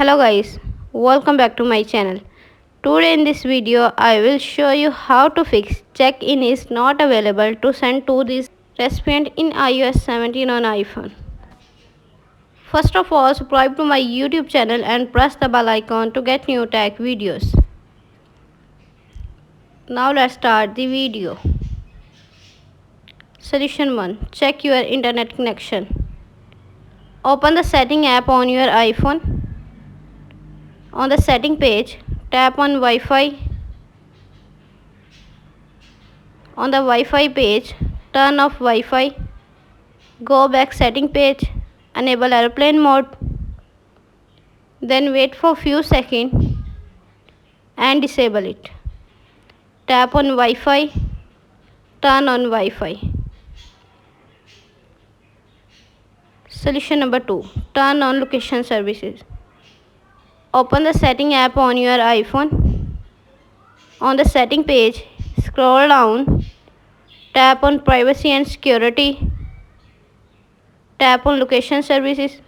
Hello guys, welcome back to my channel. Today in this video I will show you how to fix check-in is not available to send to this recipient in iOS 17 on iPhone. First of all, subscribe to my YouTube channel and press the bell icon to get new tech videos. Now let's start the video. Solution 1. Check your internet connection. Open the setting app on your iPhone. On the setting page, tap on Wi-Fi. On the Wi-Fi page, turn off Wi-Fi. Go back setting page, enable airplane mode. Then wait for few seconds and disable it. Tap on Wi-Fi, turn on Wi-Fi. Solution number 2. Turn on location services. Open the setting app on your iPhone. On the setting page, scroll down, tap on privacy and security, tap on location services,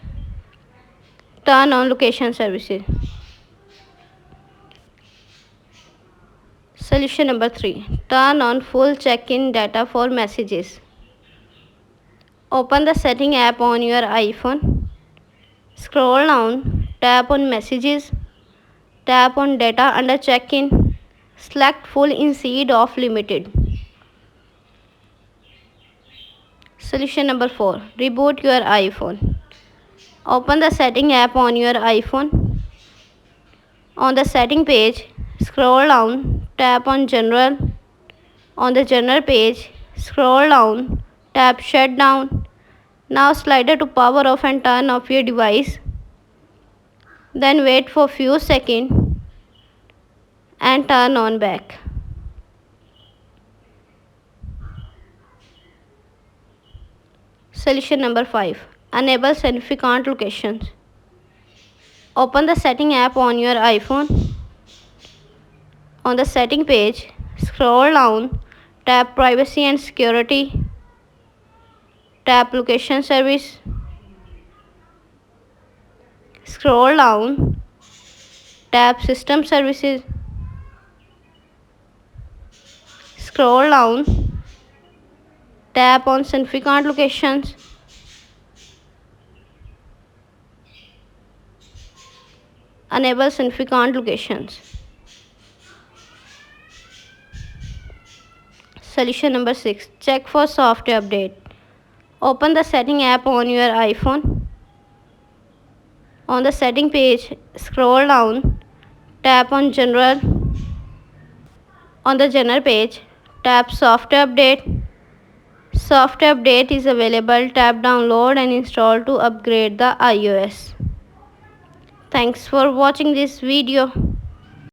turn on location services. Solution number 3. Turn on full check-in data for messages. Open the setting app on your iPhone. Scroll down, tap on messages, tap on data under check-in, select full instead of limited. Solution number 4. Reboot your iPhone. Open the setting app on your iPhone. On the setting page, scroll down, tap on general. On the general page, scroll down, tap shutdown. Now slider to power off and turn off your device. Then wait for few seconds and turn on back. Solution number 5. Enable significant locations. Open the setting app on your iPhone. On the setting page, scroll down, tap privacy and security, tap location service, scroll down, tap system services, scroll down, tap on significant locations, enable significant locations. Solution number 6. Check for software update. Open the setting app on your iPhone. On the setting page, scroll down, tap on general. On the general page, tap software update. Software update is available. Tap download and install to upgrade the iOS. Thanks for watching this video.